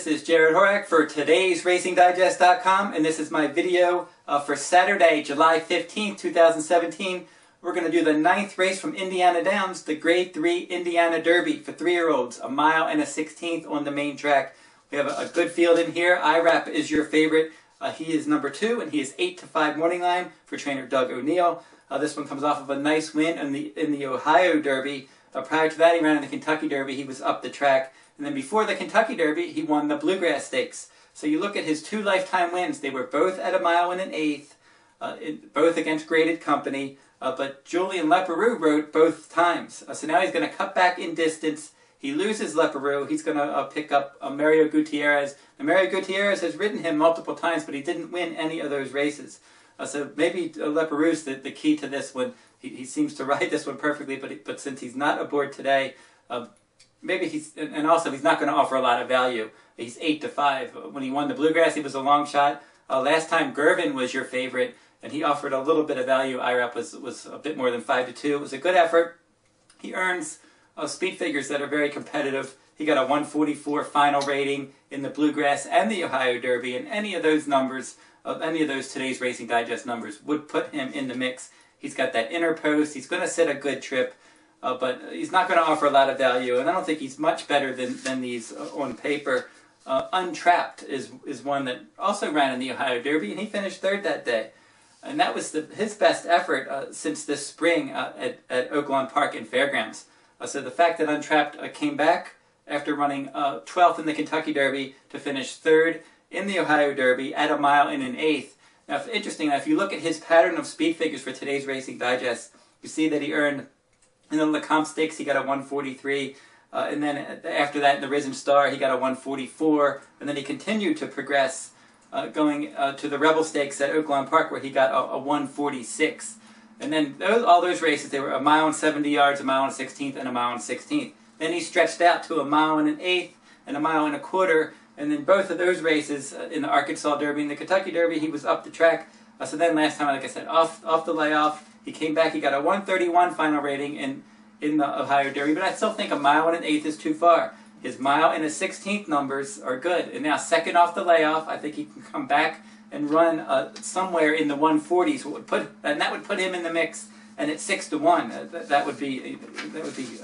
this is Jarrod Horak for today's RacingDigest.com, and this is my video for Saturday, July 15th, 2017. We're going to do the 9th race from Indiana Downs, the Grade 3 Indiana Derby for 3-year-olds, a mile and a 16th on the main track. We have a good field in here. Irap is your favorite. He is number 2, and he is 8-5 morning line for trainer Doug O'Neill. This one comes off of a nice win in the Ohio Derby. Prior to that, he ran in the Kentucky Derby. He was up the track. And then before the Kentucky Derby, he won the Bluegrass Stakes. So you look at his 2 lifetime wins. They were both at a mile and an 1/8, both against graded company. But Julian Leparoux rode both times. So now he's going to cut back in distance. He loses Leparoux. He's going to pick up Mario Gutierrez. And Mario Gutierrez has ridden him multiple times, but he didn't win any of those races. So maybe Leparoux's the key to this one. He seems to ride this one perfectly, but since he's not aboard today, maybe and also he's not going to offer a lot of value. He's 8-5. When he won the Bluegrass, he was a long shot. Last time Gervin was your favorite, and he offered a little bit of value. Irap was a bit more than 5-2. It was a good effort. He earns speed figures that are very competitive. He got a 144 final rating in the Bluegrass and the Ohio Derby, and any of those numbers, any of those today's Racing Digest numbers, would put him in the mix. He's got that inner post. He's going to set a good trip. But he's not going to offer a lot of value, and I don't think he's much better than these on paper. Untrapped is one that also ran in the Ohio Derby, and he finished 3rd that day. And that was his best effort since this spring at Oaklawn Park and Fairgrounds. So the fact that Untrapped came back after running 12th in the Kentucky Derby to finish 3rd in the Ohio Derby at a mile and an 1/8. Now, interesting, if you look at his pattern of speed figures for today's Racing Digest, you see that he earned in the Lecomte Stakes, he got a 143, and then after that in the Risen Star, he got a 144, and then he continued to progress, going to the Rebel Stakes at Oaklawn Park, where he got a 146. And then all those races, they were a mile and 70 yards, a mile and 16th, and a mile and 16th. Then he stretched out to a mile and an 1/8, and a mile and a quarter, and then both of those races, in the Arkansas Derby and the Kentucky Derby, he was up the track. So then last time, like I said, off the layoff, he came back, he got a 131 final rating in the Ohio Derby, but I still think a mile and an 1/8 is too far. His mile and a 16th numbers are good, and now second off the layoff, I think he can come back and run somewhere in the 140s, and that would put him in the mix. And at 6-1, that would be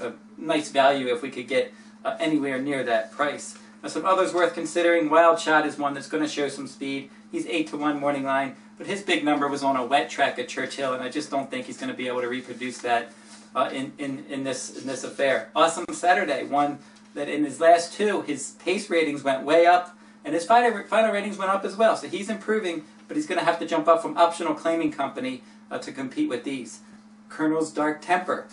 a nice value if we could get anywhere near that price. Now, some others worth considering. Wild Shot is one that's going to show some speed. He's 8-1 morning line, but his big number was on a wet track at Churchill, and I just don't think he's going to be able to reproduce that in this affair. Awesome Saturday, one that in his last 2, his pace ratings went way up, and his final ratings went up as well. So he's improving, but he's going to have to jump up from optional claiming company to compete with these. Colonel's Dark Temper,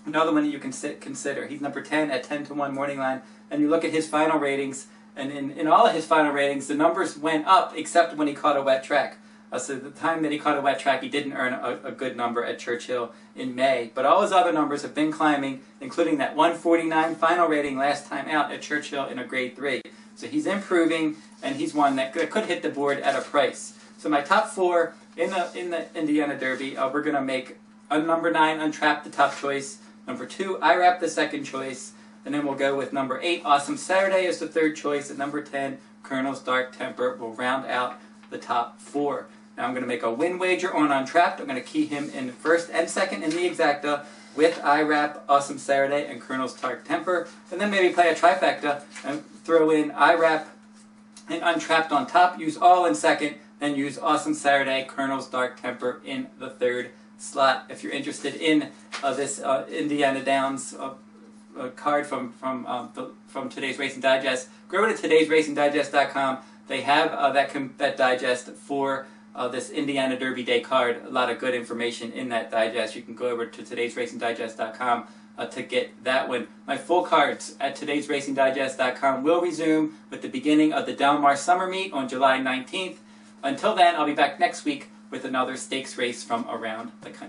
another one that you can consider. He's number 10 at 10-1 morning line, and you look at his final ratings, and in all of his final ratings, the numbers went up except when he caught a wet track. So the time that he caught a wet track, he didn't earn a good number at Churchill in May. But all his other numbers have been climbing, including that 149 final rating last time out at Churchill in a Grade 3. So he's improving, and he's one that could hit the board at a price. So my top 4 in the Indiana Derby, we're going to make number 9, Untrapped, the top choice. Number 2, Irap, the second choice. And then we'll go with number 8, Awesome Saturday, as the third choice. And number 10, Colonel's Dark Temper, will round out the top 4. Now I'm going to make a win wager on Untrapped. I'm going to key him in first and second in the exacta with Irap, Awesome Saturday, and Colonel's Dark Temper. And then maybe play a trifecta and throw in Irap and Untrapped on top, use all in second, then use Awesome Saturday, Colonel's Dark Temper in the third slot. If you're interested in this Indiana Downs card from today's Racing Digest, go over to today'sracingdigest.com. They have that digest for this Indiana Derby Day card. A lot of good information in that digest. You can go over to today'sracingdigest.com to get that one. My full cards at today'sracingdigest.com will resume with the beginning of the Del Mar Summer Meet on July 19th. Until then, I'll be back next week with another stakes race from around the country.